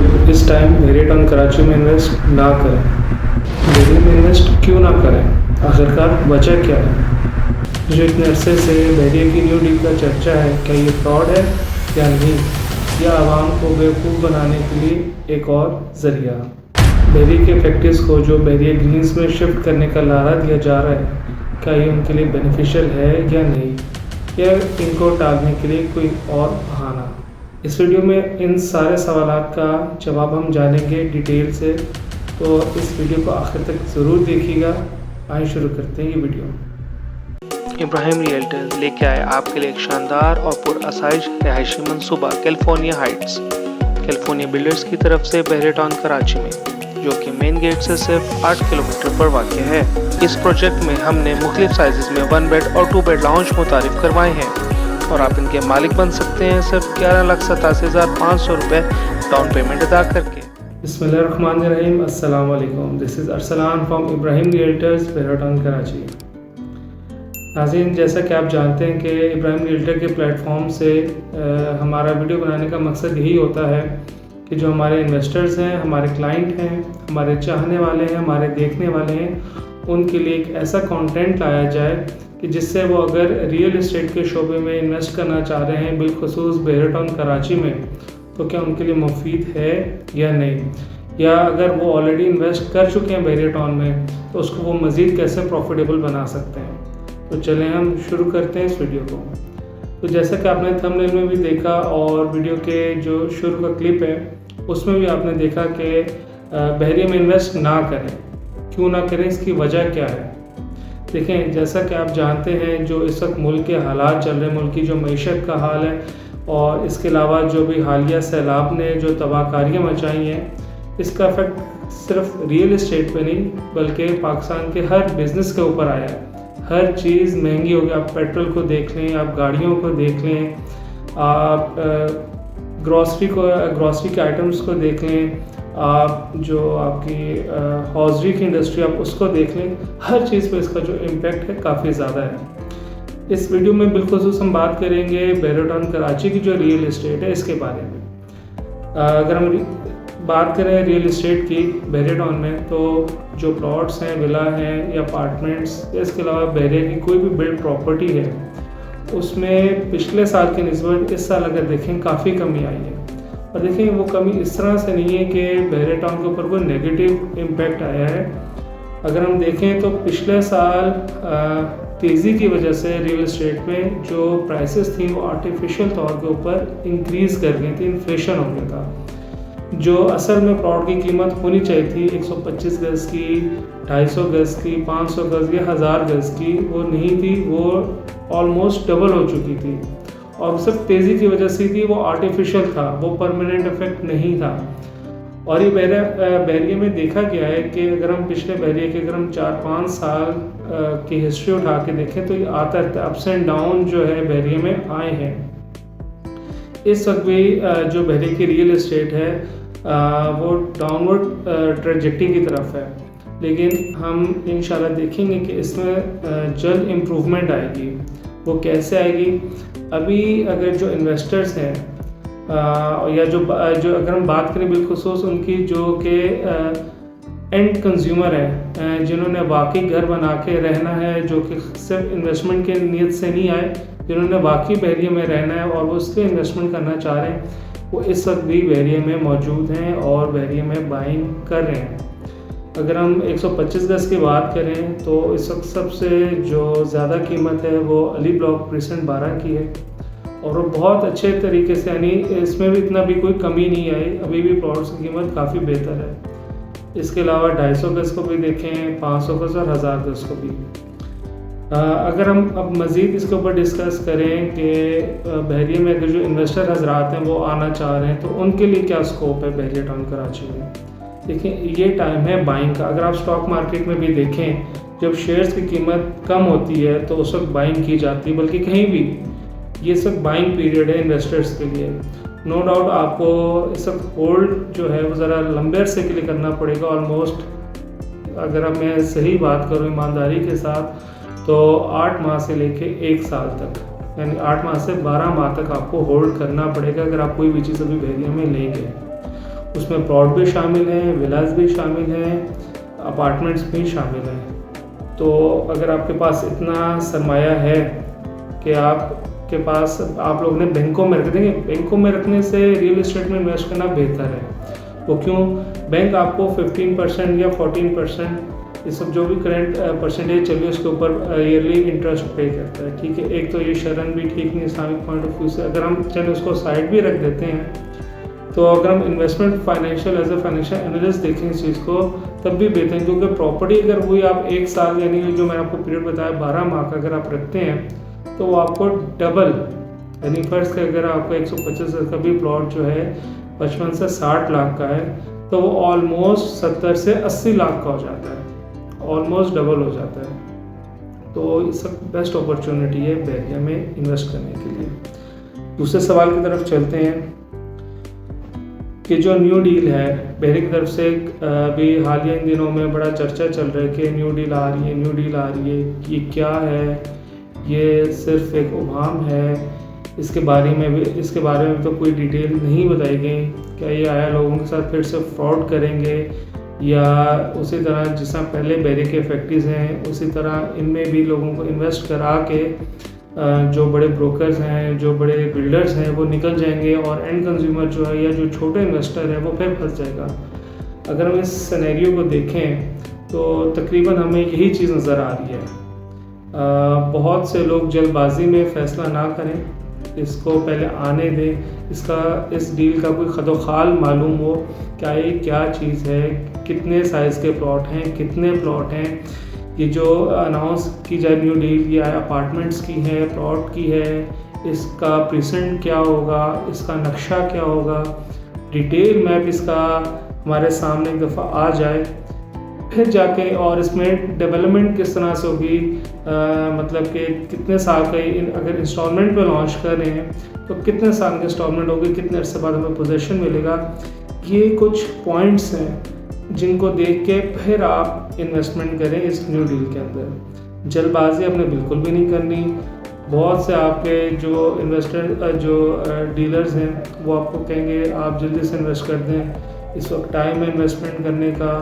तो इस टाइम वेरिएटॉन कराची में इन्वेस्ट ना करें। दिल्ली में इन्वेस्ट क्यों ना करें, आखिरकार वजह क्या है? जो इतने अरसे से बहरिया की न्यू डील का चर्चा है, क्या ये फ्रॉड है या नहीं, या आवाम को बेवकूफ़ बनाने के लिए एक और ज़रिया? बहरिया के फैक्ट्रीज़ को जो बहरिया ग्रीन्स में शिफ्ट करने का लारा दिया जा रहा है, क्या ये उनके लिए बेनिफिशियल है या नहीं, या इनको टालने के लिए कोई और बहाना? इस वीडियो में इन सारे सवालात का जवाब हम जानेंगे डिटेल से, तो इस वीडियो को आखिर तक ज़रूर देखिएगा। आइए शुरू करते हैं ये वीडियो। इब्राहिम रियल्टर्स लेके आए आपके लिए एक शानदार और पुरअसाइश रिहायशी मंसूबा कैलिफोर्निया हाइट्स, कैलिफोर्निया बिल्डर्स की तरफ से बहरेटॉन कराची में, जो कि मेन गेट से सिर्फ 8 किलोमीटर पर वाक़ है। इस प्रोजेक्ट में हमने मुख्तलिफ साइज़ में 1 बेड और 2 बेड लाउंज मुतारिफ करवाए हैं और आप इनके मालिक बन सकते हैं सिर्फ 11,87,500 रुपये डाउन पेमेंट अदा करके। बिस्मिल्लाहिर्रहमानिर्रहीम, अस्सलाम वालेकुम। This is Arsalan from Ibrahim realtors, Bahria Town Karachi. नाज़रीन, जैसा कि आप जानते हैं कि इब्राहिम रियल्टर के प्लेटफॉर्म से हमारा वीडियो बनाने का मकसद यही होता है कि जो हमारे इन्वेस्टर्स हैं, हमारे क्लाइंट हैं, हमारे चाहने वाले हैं, हमारे देखने वाले हैं, उनके लिए एक ऐसा कंटेंट लाया जाए कि जिससे वो अगर रियल इस्टेट के शोबे में इन्वेस्ट करना चाह रहे हैं, बिलखुसूस बहरेटॉन कराची में, तो क्या उनके लिए मुफीद है या नहीं, या अगर वो ऑलरेडी इन्वेस्ट कर चुके हैं बहरेटॉन में तो उसको वो मज़ीद कैसे प्रॉफिटेबल बना सकते हैं। तो चलें हम शुरू करते हैं इस वीडियो को। तो जैसा कि आपने थंबनेल में भी देखा और वीडियो के जो शुरू का क्लिप है उसमें भी आपने देखा कि बहरिया में इन्वेस्ट ना करें। क्यों ना करें, इसकी वजह क्या है? देखें, जैसा कि आप जानते हैं जो इस वक्त मुल्क के हालात चल रहे हैं, मुल्क की जो मईशत का हाल है, और इसके अलावा जो भी हालिया सैलाब ने जो तबाहकारियाँ मचाई हैं, इसका इफेक्ट सिर्फ रियल इस्टेट पे नहीं बल्कि पाकिस्तान के हर बिज़नेस के ऊपर आया है। हर चीज़ महंगी हो गई। आप पेट्रोल को देख लें, आप गाड़ियों को देख लें, आप ग्रॉसरी के आइटम्स को देख लें, आप जो आपकी हॉजरी की इंडस्ट्री आप उसको देख लें, हर चीज़ पे इसका जो इम्पेक्ट है काफ़ी ज़्यादा है। इस वीडियो में बिलखुसूस हम बात करेंगे बहरेटॉन कराची की जो रियल इस्टेट है इसके बारे में। अगर हम बात करें रियल इस्टेट की बहरेटॉन में, तो जो प्लॉट्स हैं, विला हैं या अपार्टमेंट्स, इसके अलावा बहरिया की कोई भी बिल्ड प्रॉपर्टी है, उसमें पिछले साल की निस्बत इस साल अगर देखें काफ़ी कमी आई है। और देखें, वो कमी इस तरह से नहीं है कि बहरेटॉन के ऊपर कोई नेगेटिव इम्पैक्ट आया है। अगर हम देखें तो पिछले साल तेज़ी की वजह से रियल इस्टेट में जो प्राइसेस थी वो आर्टिफिशियल तौर के ऊपर इंक्रीज़ कर गई थी, इन्फ्लेशन हो गया था। जो असल में प्लॉट की कीमत होनी चाहिए थी 125 गज़ की, 250 गज़ की, 500 गज़ या 1000 गज़ की, वो नहीं थी, वो ऑलमोस्ट डबल हो चुकी थी। और सिर्फ तेज़ी की वजह से थी, वो आर्टिफिशियल था, वो परमानेंट इफेक्ट नहीं था। और ये बहरिया में देखा गया है कि अगर हम पिछले बहरिया के अगर हम 4-5 साल की हिस्ट्री उठा के देखें तो ये आता रहता है, अप्स एंड डाउन जो है बहरिया में आए हैं। इस वक्त भी जो बहरिया की रियल इस्टेट है वो डाउनवर्ड ट्रेजेक्टरी की तरफ है, लेकिन हम इंशाल्लाह देखेंगे कि इसमें जल्द इम्प्रूवमेंट आएगी। वो कैसे आएगी? अभी अगर जो इन्वेस्टर्स हैं या जो अगर हम बात करें बिलखुसूस उनकी जो कि एंड कंज्यूमर हैं, जिन्होंने वाकई घर बना के रहना है, जो कि सिर्फ इन्वेस्टमेंट के नीयत से नहीं आए, जिन्होंने वाकई बहरिया में रहना है और वो उसके इन्वेस्टमेंट करना चाह रहे हैं, वो इस वक्त भी बहरिया में मौजूद हैं और बहरिया में बाइंग कर रहे हैं। अगर हम 125 गज़ की बात करें तो इस वक्त सबसे जो ज़्यादा कीमत है वो अली ब्लॉक प्रेसेंट 12 की है, और वो बहुत अच्छे तरीके से, यानी इसमें भी इतना भी कोई कमी नहीं आई, अभी भी प्लॉट्स की कीमत काफ़ी बेहतर है। इसके अलावा 250 गज़ को भी देखें, 500 गज़ और 1000 गज़ को भी। अगर हम अब मज़ीद इसके ऊपर डिस्कस करें कि बहरिया में अगर जो इन्वेस्टर हजरात हैं वो आना चाह रहे हैं तो उनके लिए क्या स्कोप है बहरेटॉन कराची में? देखिए, ये टाइम है बाइंग का। अगर आप स्टॉक मार्केट में भी देखें, जब शेयर्स की कीमत कम होती है तो उस वक्त बाइंग की जाती है, बल्कि कहीं भी ये सब बाइंग पीरियड है इन्वेस्टर्स के लिए। नो डाउट आपको इस वक्त होल्ड जो है वो ज़रा लंबे अरसे के लिए करना पड़ेगा। ऑलमोस्ट अगर अब मैं सही बात करूँ ईमानदारी के साथ तो 8 माह से लेके 1 साल तक, यानी 8 माह से 12 माह तक आपको होल्ड करना पड़ेगा अगर आप कोई भी चीज़ अभी बहरिया में लेंगे। उसमें प्लॉट भी शामिल हैं, विलास भी शामिल हैं, अपार्टमेंट्स भी शामिल हैं। तो अगर आपके पास इतना सरमाया है कि आपके पास आप लोग ने बैंकों में रख देंगे, बैंकों में रखने से रियल इस्टेट में इन्वेस्ट करना बेहतर है। वो क्यों? बैंक आपको 15% या 14%, ये सब जो भी करंट परसेंटेज चल रही है उसके ऊपर ईयरली इंटरेस्ट पे करता है। ठीक है, एक तो ये शरण भी ठीक नहीं इस्लामिक पॉइंट ऑफ व्यू से। अगर हम चलो उसको साइड भी रख देते हैं, तो अगर हम investment financial as a financial analyst देखें इस चीज़ को, तब भी बेहतर है। क्योंकि प्रॉपर्टी अगर वही आप 1 साल यानी जो मैंने आपको पीरियड बताया 12 माह का अगर आप रखते हैं तो वो आपको डबल, यानी फर्स्ट का अगर आपको 125 का भी प्लॉट जो है 55 से 60 लाख का है, तो वो ऑलमोस्ट 70 से 80 लाख का हो जाता है, ऑलमोस्ट डबल हो जाता है। तो ये सब बेस्ट अपॉर्चुनिटी है बहरिया में इन्वेस्ट करने के लिए। दूसरे सवाल की तरफ चलते हैं कि जो न्यू डील है बहरिया की तरफ से, अभी हालिया इन दिनों में बड़ा चर्चा चल रहा है कि न्यू डील आ रही है, न्यू डील आ रही है। ये क्या है? ये सिर्फ एक उभाम है, इसके बारे में तो कोई डिटेल नहीं बताई गई। क्या ये आया लोगों के साथ फिर से फ्रॉड करेंगे, या उसी तरह जिस तरह पहले बहरिया के फैक्ट्रीज हैं उसी तरह इनमें भी लोगों को इन्वेस्ट करा के जो बड़े ब्रोकर्स हैं, जो बड़े बिल्डर्स हैं, वो निकल जाएंगे और एंड कंज्यूमर जो है या जो छोटे इन्वेस्टर है वो फिर फंस जाएगा। अगर हम इस सिनेरियो को देखें तो तकरीबन हमें यही चीज़ नज़र आ रही है। बहुत से लोग जल्दबाजी में फ़ैसला ना करें, इसको पहले आने दें, इस डील का कोई खदोखाल मालूम हो, क्या ये क्या चीज़ है, कितने साइज़ के प्लॉट हैं, कितने प्लॉट हैं, ये जो अनाउंस की जाए न्यू डील, ये अपार्टमेंट्स की है, प्लॉट की है, इसका प्रेजेंट क्या होगा, इसका नक्शा क्या होगा, डिटेल मैप इसका हमारे सामने एक दफ़ा आ जाए, फिर जाके और इसमें डेवलपमेंट किस तरह से होगी, मतलब कि कितने साल का अगर इंस्टॉलमेंट पे लॉन्च कर रहे हैं तो कितने साल की इंस्टॉलमेंट होगी, कितने अरसे बाद हमें पोजीशन मिलेगा। ये कुछ पॉइंट्स हैं जिनको देख के फिर आप इन्वेस्टमेंट करें इस न्यू डील के अंदर। जल्दबाजी आपने बिल्कुल भी नहीं करनी। बहुत से आपके जो इन्वेस्टर जो डीलर्स हैं वो आपको कहेंगे आप जल्दी से इन्वेस्ट कर दें, इस वक्त टाइम है इन्वेस्टमेंट करने का,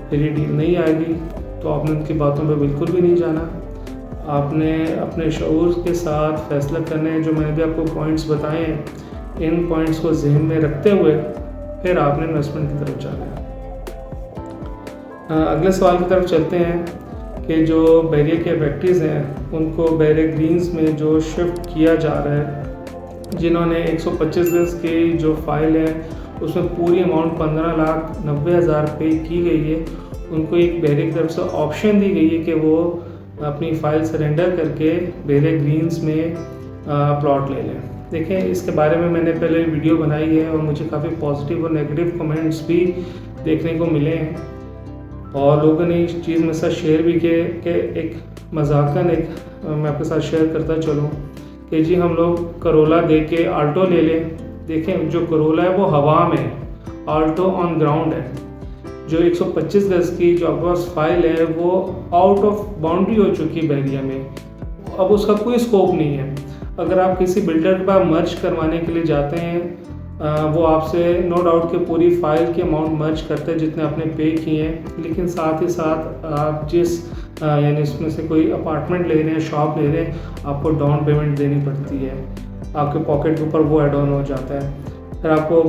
फिर ये डील नहीं आएगी। तो आपने उनकी बातों पे बिल्कुल भी नहीं जाना। आपने अपने शऊर के साथ फैसला करने हैं। जो मैंने भी आपको पॉइंट्स बताए हैं, इन पॉइंट्स को जहन में रखते हुए फिर आपने इन्वेस्टमेंट की तरफ जाना है। अगले सवाल की तरफ चलते हैं कि जो बहरिया के फैक्ट्रीज़ हैं उनको बहरिया ग्रीन्स में जो शिफ्ट किया जा रहा है, जिन्होंने 125 गज की जो फाइल है उसमें पूरी अमाउंट 15,90,000 पे की गई है, उनको एक बहरिया की तरफ से ऑप्शन दी गई है कि वो अपनी फ़ाइल सरेंडर करके बहरिया ग्रीन्स में प्लॉट ले लें। देखें, इसके बारे में मैंने पहले वीडियो बनाई है और मुझे काफ़ी पॉजिटिव और नेगेटिव कमेंट्स भी देखने को मिले हैं, और लोगों ने इस चीज़ में साथ शेयर भी किए कि एक मजाकन मैं आपके साथ शेयर करता चलूँ कि जी हम लोग करोला दे के आल्टो ले लें। देखें, जो करोला है वो हवा में है, आल्टो ऑन ग्राउंड है। जो 125 गज की जो आपके पास फाइल है वो आउट ऑफ बाउंड्री हो चुकी है बहरिया में, अब उसका कोई स्कोप नहीं है। अगर आप किसी बिल्डर के पास मर्ज करवाने के लिए जाते हैं, वो आपसे नो डाउट कि पूरी फाइल की अमाउंट मर्ज करते हैं जितने आपने पे किए हैं, लेकिन साथ ही साथ आप जिस यानी इसमें से कोई अपार्टमेंट ले रहे हैं, शॉप ले रहे हैं, आपको डाउन पेमेंट देनी पड़ती है, आपके पॉकेट के ऊपर वो एड ऑन हो जाता है, फिर आपको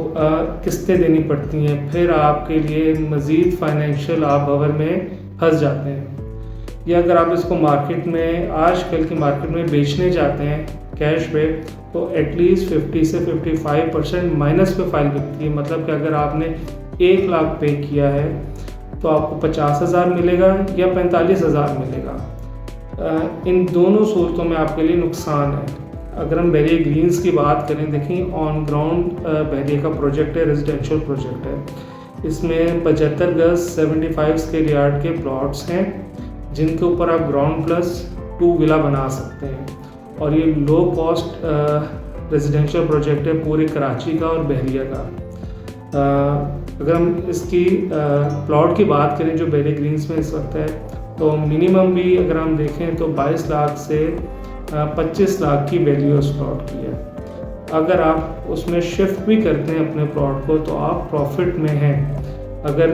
किस्तें देनी पड़ती हैं, फिर आपके लिए मज़ीद फाइनेंशियल आप भंवर में फंस जाते हैं। या अगर आप इसको मार्केट में, आजकल की मार्केट में बेचने जाते हैं कैश पे, तो एटलीस्ट 50 से 55% माइनस पे फाइल बिकती है। मतलब कि अगर आपने 1 लाख पे किया है तो आपको 50,000 मिलेगा या 45,000 मिलेगा। इन दोनों सूरतों में आपके लिए नुकसान है। अगर हम बहरिया ग्रीन्स की बात करें, देखिए ऑन ग्राउंड बहरिया का प्रोजेक्ट है, रेजिडेंशियल प्रोजेक्ट है। इसमें 75 गज 75 स्क्वायर यार्ड के प्लॉट्स हैं जिनके ऊपर आप ग्राउंड प्लस 2 विला बना सकते हैं, और ये लो कॉस्ट रेजिडेंशियल प्रोजेक्ट है पूरे कराची का और बहरिया का। अगर हम इसकी प्लॉट की बात करें जो बहरिया ग्रीन्स में इस वक्त है, तो मिनिमम भी अगर हम देखें तो 22 लाख से 25 लाख की वैल्यू उस प्लॉट की है। अगर आप उसमें शिफ्ट भी करते हैं अपने प्लॉट को तो आप प्रॉफिट में हैं। अगर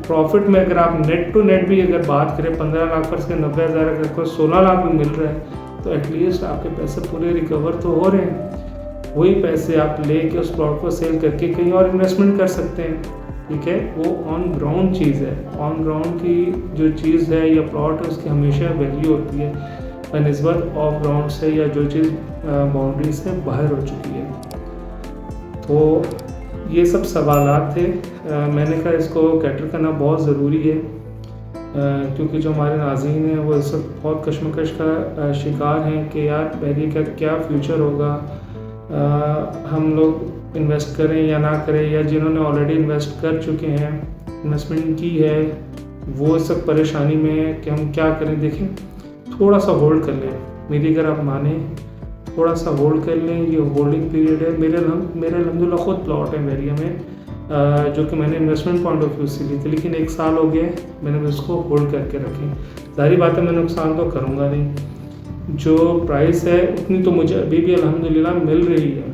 प्रॉफिट में अगर आप नेट टू नेट भी अगर बात करें 15 लाख पर से 90,000 अगर कोई 16 लाख भी मिल रहा है तो एटलीस्ट आपके पैसे पूरे रिकवर तो हो रहे हैं। वही पैसे आप ले के उस प्लॉट को सेल करके कहीं और इन्वेस्टमेंट कर सकते हैं। ठीक है, वो ऑन ग्राउंड चीज़ है। ऑन ग्राउंड की जो चीज़ है या प्लॉट है उसकी हमेशा वैल्यू होती है बनिस्बत ऑफ ग्राउंड से या जो चीज़ बाउंड्री से बाहर हो चुकी है। तो ये सब सवालात थे। मैंने कहा इसको कैटर करना बहुत ज़रूरी है क्योंकि जो हमारे नाज़रीन हैं वो इस वक्त बहुत कश्मकश का शिकार हैं कि यार बहरी का क्या फ्यूचर होगा, हम लोग इन्वेस्ट करें या ना करें, या जिन्होंने ऑलरेडी इन्वेस्ट कर चुके हैं, इन्वेस्टमेंट की है, वो सब परेशानी में है कि हम क्या करें। देखें, थोड़ा सा होल्ड कर लें, मेरी अगर आप माने थोड़ा सा होल्ड कर लें। ये होल्डिंग पीरियड है। मेरे अल्हम्दुलिल्लाह ख़ुद प्लॉट है एरिया में जो कि मैंने इन्वेस्टमेंट पॉइंट ऑफ व्यू से ली थी, लेकिन 1 साल हो गया मैंने उसको होल्ड करके रखे। ज़ाहिर बात है मैं नुकसान तो करूँगा नहीं। जो प्राइस है उतनी तो मुझे अभी भी अल्हम्दुलिल्लाह मिल रही है,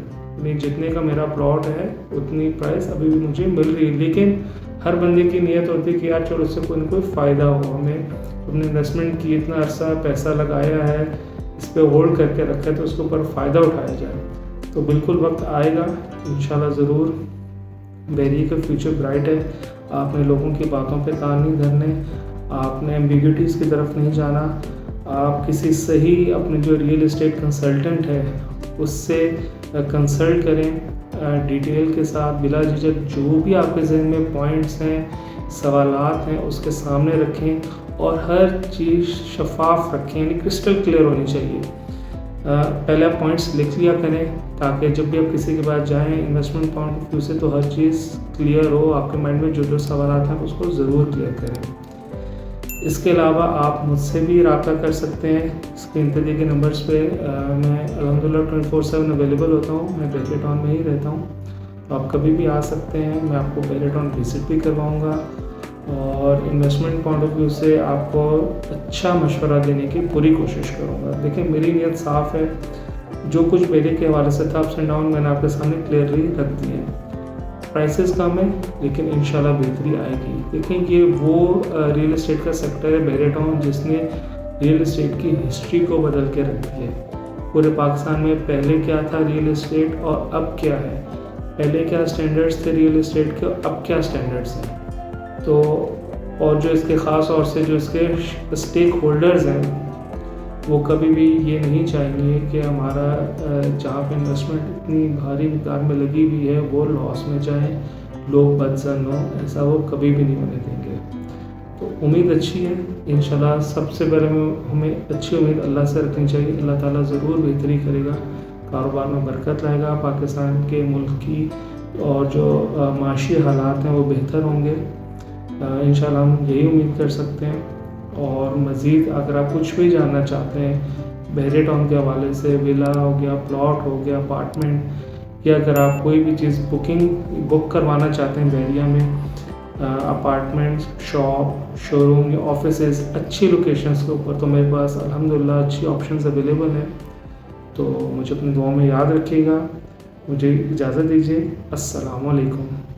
नहीं जितने का मेरा प्लॉट है उतनी प्राइस अभी भी मुझे मिल रही है। लेकिन हर बंदे की नीयत होती है कि यार चलो उससे कोई ना कोई फ़ायदा हो, हमें अपने इन्वेस्टमेंट की इतना अरसा पैसा लगाया है, इस पर होल्ड करके रखा है तो उसके ऊपर फ़ायदा उठाया जाए। तो बिल्कुल वक्त आएगा इंशाल्लाह ज़रूर। बहरी का फ्यूचर ब्राइट है। आपने लोगों की बातों पे कान नहीं धरने, आपने एम्बिग्यूटीज़ की तरफ नहीं जाना। आप किसी सही अपने जो रियल इस्टेट कंसल्टेंट है उससे कंसल्ट करें डिटेल के साथ, बिला झिझक जो भी आपके जहन में पॉइंट्स हैं, सवालात हैं उसके सामने रखें और हर चीज़ शफाफ रखें, यानी क्रिस्टल क्लियर होनी चाहिए। पहले आप पॉइंट्स लिख लिया करें ताकि जब भी आप किसी के पास जाएं इन्वेस्टमेंट पॉइंट ऑफ व्यू से तो हर चीज़ क्लियर हो, आपके माइंड में जो जो सवालात हैं उसको ज़रूर क्लियर करें। इसके अलावा आप मुझसे भी रब्ता कर सकते हैं स्क्रीन पे दिए गए नंबर्स पे। मैं अल्हम्दुलिल्लाह 24/7 अवेलेबल होता हूँ। मैं बहरे टाउन में ही रहता हूँ, तो आप कभी भी आ सकते हैं। मैं आपको बहरे टाउन विज़िट भी करवाऊँगा और इन्वेस्टमेंट पॉइंट ऑफ व्यू से आपको अच्छा मशवरा देने की पूरी कोशिश करूँगा। देखिए, मेरी नीयत साफ़ है। जो कुछ बहरे के हवाले से था अप्स एंड डाउन मैंने आपके सामने क्लियरली रख दिए हैं। प्राइसेस कम है लेकिन इंशाल्लाह बेहतरी आएगी। देखें, ये वो रियल इस्टेट का सेक्टर है बहरे टाउन जिसने रियल इस्टेट की हिस्ट्री को बदल के रख दी है। पूरे पाकिस्तान में पहले क्या था रियल इस्टेट और अब क्या है, पहले क्या स्टैंडर्ड्स थे रियल इस्टेट के और अब क्या स्टैंडर्ड्स हैं। तो और जो इसके ख़ास तौर से जो इसके स्टेक होल्डर्स हैं वो कभी भी ये नहीं चाहेंगे कि हमारा जहाँ पे इन्वेस्टमेंट इतनी भारी मिक़दार में लगी हुई है वो लॉस में जाए, लोग बदज़न हो, ऐसा वो कभी भी नहीं होने देंगे। तो उम्मीद अच्छी है इंशाल्लाह। सबसे पहले हमें अच्छी उम्मीद अल्लाह से रखनी चाहिए। अल्लाह ताला ज़रूर बेहतरी करेगा, कारोबार में बरकत लाएगा, पाकिस्तान के मुल्क की और जो माशी हालात हैं वो बेहतर होंगे इंशाल्लाह। हम यही उम्मीद कर सकते हैं। और मज़ीद अगर आप कुछ भी जानना चाहते हैं बहरे टाउन के हवाले से, विला हो गया, प्लॉट हो गया, अपार्टमेंट, या अगर आप कोई भी चीज़ बुक करवाना चाहते हैं बहरिया में अपार्टमेंट्स, शॉप, शोरूम या ऑफिसेज़ अच्छी लोकेशंस के ऊपर, तो मेरे पास अल्हम्दुलिल्लाह अच्छी ऑप्शंस अवेलेबल हैं। तो मुझे अपनी दुआ में याद रखिएगा। मुझे इजाज़त दीजिए। अस्सलामु अलैकुम।